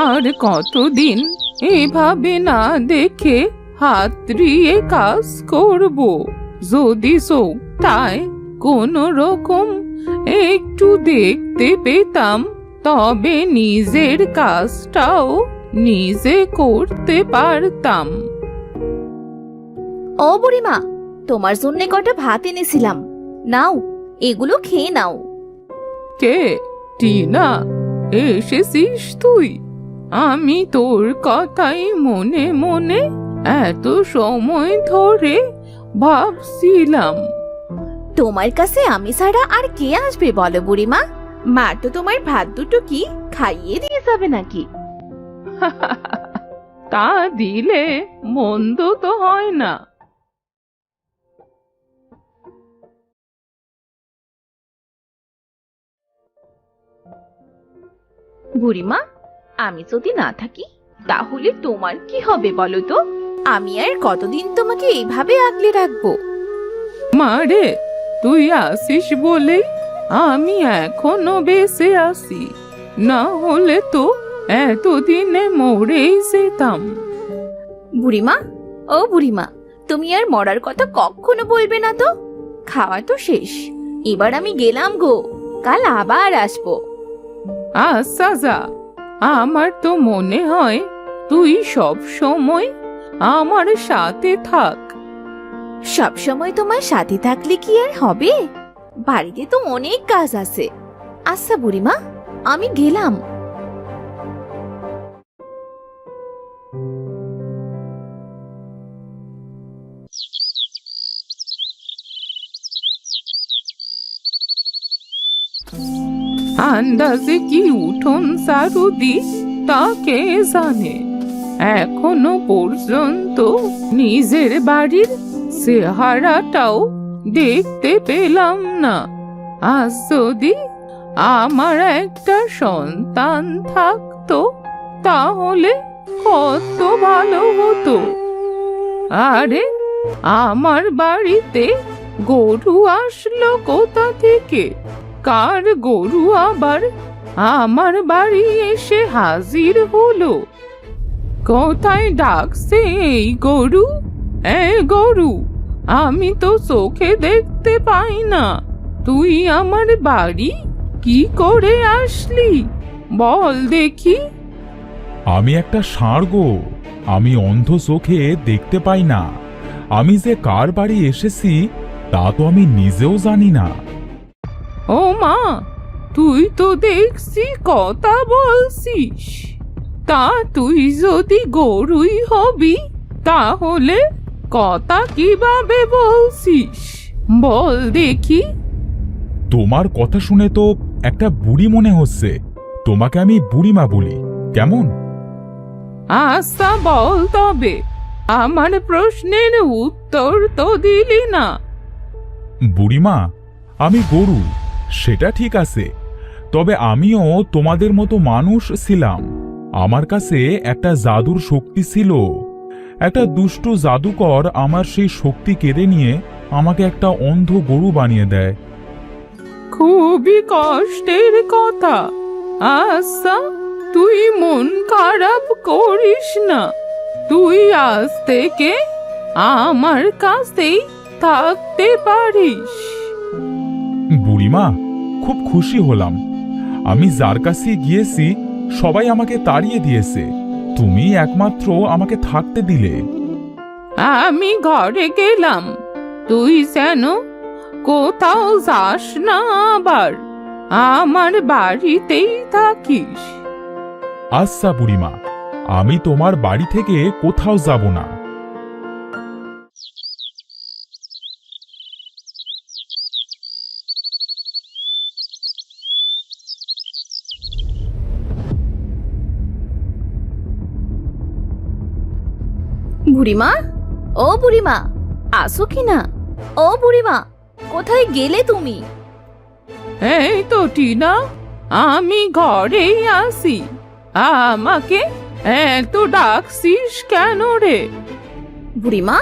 আর কতদিন এভাবে না দেখে হাতড়িয়ে কাজ করব? যদি চোখটায় কোন রকম একটু দেখতে পেতাম, তবে নিজের কাজটাও নিজে করতে পারতাম। ও বুড়িমা, তোমার জন্য কটা ভাত এনেছিলাম, নাও, এগুলো খেয়ে নাও। কে? টিনা, এসেছিস তুই? আমি তোর কথাই মনে মনে এত সময় ধরে ভাবছিলাম। তোমার কাছে আমি ছাড়া আর কে আসবে বলো বুড়িমা? মা তো তোমার ভাত দুটো কি খাইয়ে দিয়ে যাবে নাকি? তা দিলে মন্দ তো হয় না। বুড়িমা, আমি যদি না থাকি তাহলে তোমার কি হবে বলো তো? আমি আর কতদিন তোমাকে এইভাবে আগলে রাখবো? মারে, তুই আসিস বলেই আমি এখনো বেঁচে আছি, না হলে তো এতদিনে মরেই যেতাম। বুড়িমা, ও বুড়িমা, তুমি আর মরার কথা কখনো বলবে না তো। খাওয়া তো শেষ, এবার আমি গেলাম গো, কাল আবার আসবো। আচ্ছা যা। আমার তো মনে হয় তুই সব সময় আমার সাথে থাক। সব সময় তোমার সাথে থাকলে কি আর হবে? বাড়িতে তো অনেক কাজ আছে। আচ্ছা বুড়িমা, আমি গেলাম। আন্দাজে কি উঠোন ঝাড়ু দি তা কে জানে। এখনো পর্যন্ত নিজের বাড়ির চেহারাটাও দেখতে পেলাম না। আজ যদি আমার একটা সন্তান থাকতো তাহলে কত ভালো হতো। আরে, আমার বাড়িতে গরু আসলো কোথা থেকে? কার গরু আবার আমার বাড়ি এসে হাজির হলো? কোথায় ডাকছে এই গরু? গরু, আমি তো চোখে দেখতে পাই না। তুই আমার বাড়ি কি করে আসলি বল দেখি? আমি একটা ষাঁড় গো, আমি অন্ধ চোখে দেখতে পাই না। আমি যে কার বাড়ি এসেছি তা তো আমি নিজেও জানি না। ও মা, তুই তো দেখছি কথা বলছিস। তা তুই যদি গরুই হবি তাহলে কথা কিভাবে বলছিস বল দেখি? তোমার কথা শুনে তো একটা বুড়ি মনে হচ্ছে, তোমাকে আমি বুড়িমা বলি, কেমন? আচ্ছা বল তবে, আমার প্রশ্নের উত্তর তো দিলি না। বুড়িমা, আমি গরু, সেটা ঠিক আছে, তবে আমিও তোমাদের মতো মানুষ ছিলাম। আমার কাছে একটা জাদুর শক্তি ছিল। একটা দুষ্টু জাদুকর আমার সেই শক্তি কেড়ে নিয়ে আমাকে একটা অন্ধ গরু বানিয়ে দেয়। খুবই কষ্টের কথা। আচ্ছা, তুই মন খারাপ করিস না। তুই আজ থেকে আমার কাছেই থাকতে পারিস। বুড়িমা, খুব খুশি হলাম। আমি যার কাছে গিয়েছি সবাই আমাকে তাড়িয়ে দিয়েছে, তুমি একমাত্র আমাকে থাকতে দিলে। আমি ঘরে গেলাম, তুই যেন কোথাও যাস না, আবার আমার বাড়িতেই থাকিস। আচ্ছা বুড়িমা, আমি তোমার বাড়ি থেকে কোথাও যাব না। বুড়িমা, ও বুড়িমা, আসো কিনা? ও বুড়িমা, কোথায় গেলে তুমি? এই তো টিনা, আমি ঘরেই আছি। আমাকে এত ডাকছিস কেন রে? বুড়িমা,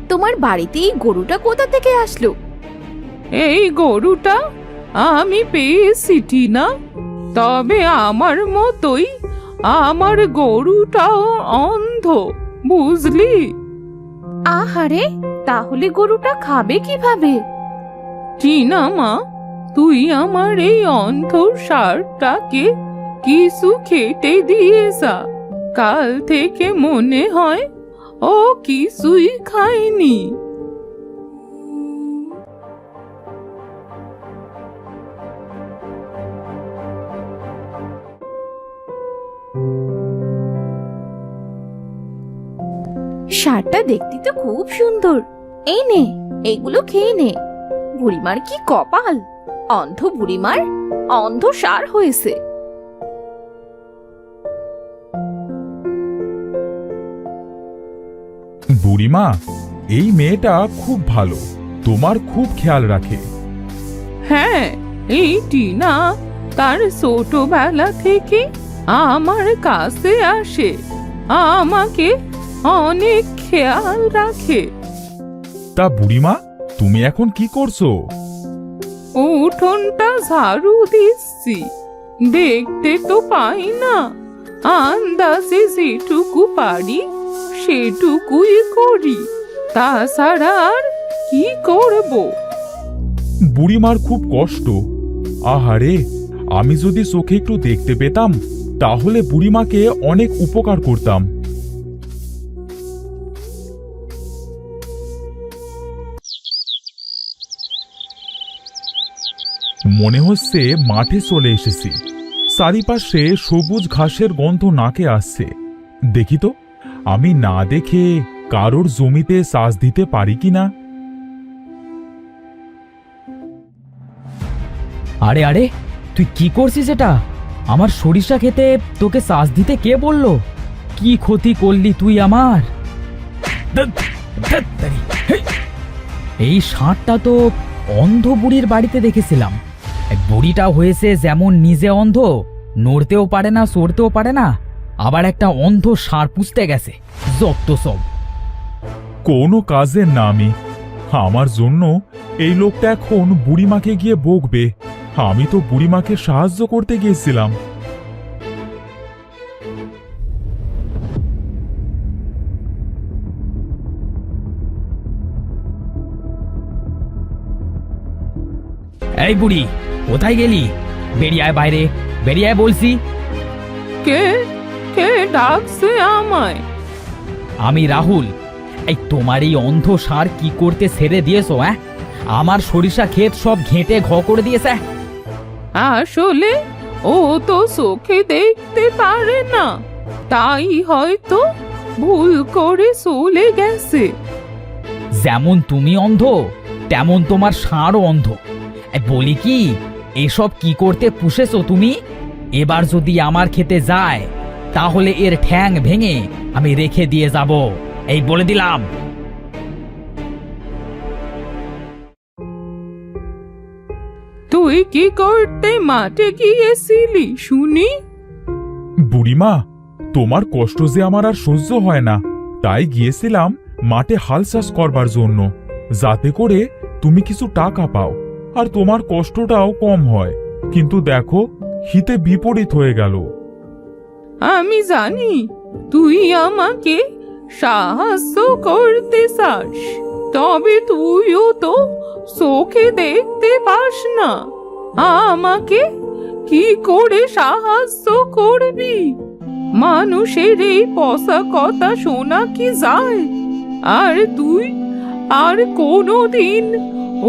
তোমার বাড়িতে এই গরুটা কোথা থেকে আসলো? এই গরুটা আমি পেয়েছি টিনা। তবে আমার মতোই আমার গরুটাও অন্ধ, বুঝলি? আহারে, তাহলে গরুটা খাবে কিভাবে? টিনা মা, তুই আমার এই অন্ধ ষাঁড়টাকে কিছু খেতে দিয়ে যা। কাল থেকে মনে হয় ও কিছুই খায়নি। ষাঁড়টা দেখতে তো খুব সুন্দর। এই নে, এগুলো খেয়ে নে। বুড়িমার কি কপাল, অন্ধ বুড়িমার অন্ধ ষাঁড় হয়েছে। বুড়িমা, এই মেয়েটা খুব ভালো, তোমার খুব খেয়াল রাখে। হ্যাঁ, এই টিনা তার ছোটবেলা থেকে আমার কাছে আসে, আমাকে অনেক খেয়াল রাখে। তা বুড়িমা, তুমি এখন কি করছো? উঠোনটা ঝাড়ু দিচ্ছি, দেখতে তো পাই না, আন্দাজে যেটুকু পারি সেটুকুই করি, তাছাড়া আর কি করব? বুড়িমার খুব কষ্ট। আহারে, আমি যদি চোখে একটু দেখতে পেতাম তাহলে বুড়িমাকে অনেক উপকার করতাম। মনে হচ্ছে মাঠে চলে এসেছি। চারিপাশে সবুজ ঘাসের গন্ধ নাকে আসছে। দেখি তো, আমি না দেখে কারোর জমিতে চাষ দিতে পারি কিনা। আরে আরে, তুই কি করছিস এটা? আমার সরিষা খেতে তোকে চাষ দিতে কে বললো? কি ক্ষতি করলি তুই আমার? এই ষাঁড়টা তো অন্ধ বুড়ির বাড়িতে দেখেছিলাম। বুড়িটা হয়েছে যেমন নিজে অন্ধ, নড়তেও পারে না, সরতেও পারে না, আবার একটা অন্ধ ষাঁড় পুষতে গেছে। যত সব। কোনো কাজের না আমি। আমার জন্য এই লোকটা এখন বুড়িমাকে গিয়ে বকবে। আমি তো বুড়িমাকে সাহায্য করতে গিয়েছিলাম। এই বুড়ি, কোথায় গেলি? বেরিয়ে আয় বাইরে, বেরিয়ে আয় বলছি। কে কে ডাকছে আমায়? আমি রাহুল। এই তোমার এই অন্ধ ষাঁড় কি করতে ছেড়ে দিয়েছো? আমার সরিষা ক্ষেত সব ঘেঁটে ঘ করে দিয়েছে। আসলে ও তো চোখে দেখতে পারে না, তাই হয়তো ভুল করে চলে গেছে। যেমন তুমি অন্ধ, তেমন তোমার ষাঁড়ও অন্ধ। বলি কি, এসব কি করতে পুষেছো তুমি? এবার যদি আমার খেতে যায় তাহলে এর ঠ্যাং ভেঙে আমি রেখে দিয়ে যাব, এই বলে দিলাম। তুই কি করতে মাঠে গিয়েছিলি শুনি? বুড়িমা, তোমার কষ্ট যে আমার আর সহ্য হয় না, তাই গিয়েছিলাম মাঠে হাল চাষ করবার জন্য, যাতে করে তুমি কিছু টাকা পাও আর তোমার কষ্টটাও কম হয়। কিন্তু দেখো, হিতে বিপরীত হয়ে গেল। আমি জানি তুই আমাকে সাহায্য করতে চাস, তবে তুইও তো চোখে দেখতে পাস না, আমাকে কি করে সাহায্য করবি? মানুষের এই পচা কথা শোনা কি যায়? আর তুই আর কোনোদিন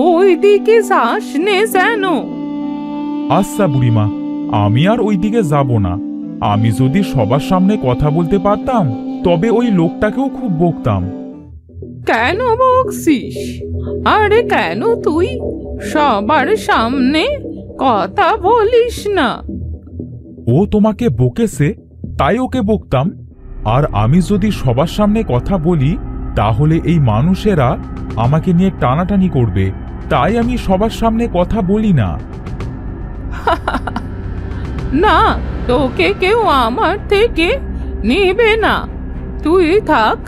ওই দিকে যাস নে যেন। আচ্ছা বুড়িমা, আমি আর ওই দিকে যাব না। আমি যদি সবার সামনে কথা বলতে পারতাম তবে ওই লোকটাকেও খুব বকতাম। কেন বকছিস? আরে কেন তুই সবার সামনে কথা বলিস না? ও তোমাকে বকেছে তাই ওকে বকতাম। আর আমি যদি সবার সামনে কথা বলি তাহলে এই মানুষেরা আমাকে নিয়ে টানাটানি করবে, তাই আমি সবার সামনে কথা বলি না। না, তোকে কেউ আমার থেকে নেবে না, তুই থাক।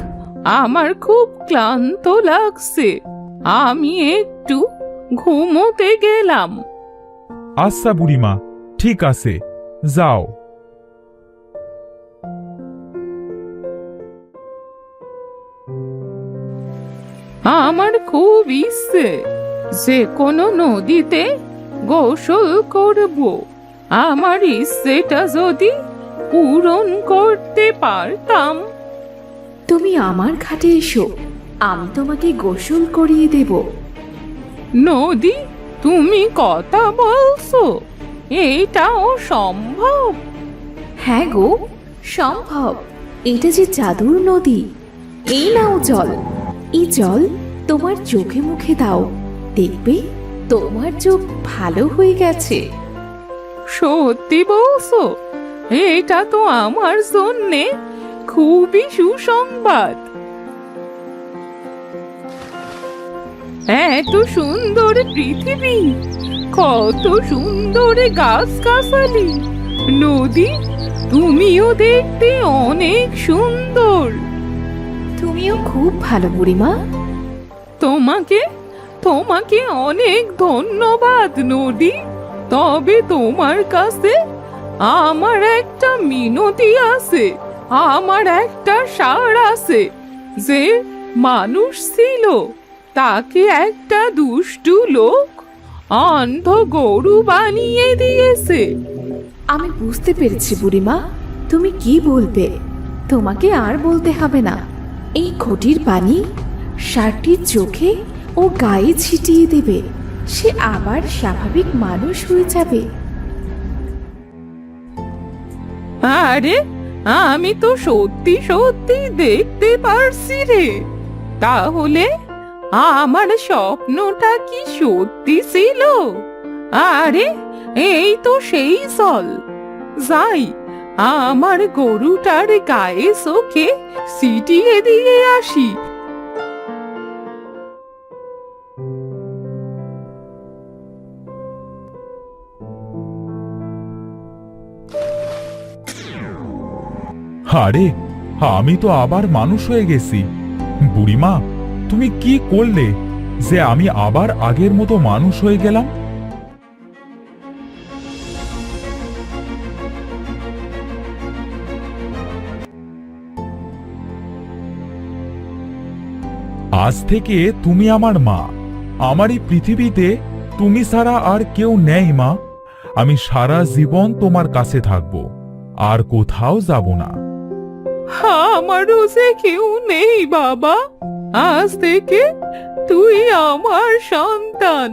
আমার খুব ক্লান্ত লাগছে, আমি একটু ঘুমোতে গেলাম। আচ্ছা বুড়িমা, ঠিক আছে, যাও। আমার খুব ইচ্ছে যে কোনো নদীতে গোসল করব। আমার ইচ্ছেটা যদি পূরণ করতে পারতাম। তুমি আমার ঘাটে এসো, আমি তোমাকে গোসল করিয়ে দেব। নদী, তুমি কথা বলছো? এটাও সম্ভব? হ্যাঁ গো, সম্ভব। এটা যে জাদুর নদী। এই নাও জল, এই জল তোমার চোখে মুখে দাও, দেখবে তোমার চোখ ভালো হয়ে গেছে। সত্যি বলছো? এটা তো আমার জন্যে খুবই সুসংবাদ। এত সুন্দর পৃথিবী, কত সুন্দর গাছগাছালি। নদী, তুমিও দেখতে অনেক সুন্দর। তুমিও খুব ভালো বুড়িমা। তোমাকে তোমাকে অনেক ধন্যবাদ নদী। তবে তোমার কাছে আমার একটা মিনতি আছে। আমার একটা ষাঁড় আছে যে মানুষ ছিল, তাকে একটা দুষ্টু লোক অন্ধ গরু বানিয়ে দিয়েছে। আমি বুঝতে পেরেছি বুড়িমা, তুমি কি বলবে। তোমাকে আর বলতে হবে না। এই ঘটির পানি ষাঁড়টির চোখে ও গায়ে ছিটিয়ে দেবে, সে আবার স্বাভাবিক মানুষ হয়ে যাবে। আরে, আমি তো সত্যি সত্যি দেখতে পারছি রে। তাহলে আমার স্বপ্নটা কি সত্যি ছিল? আরে, এই তো সেই জল। যাই, আমার গরুটার গায়ে চোখে ছিটিয়ে দিয়ে আসি। আরে, আমি তো আবার মানুষ হয়ে গেছি। বুড়িমা, তুমি কি করলে যে আমি আবার আগের মতো মানুষ হয়ে গেলাম? আজ থেকে তুমি আমার মা। আমার এই পৃথিবীতে তুমি ছাড়া আর কেউ নেই মা। আমি সারা জীবন তোমার কাছে থাকব, আর কোথাও যাব না। আমারও যে কেউ নেই বাবা। আজ থেকে তুই আমার সন্তান।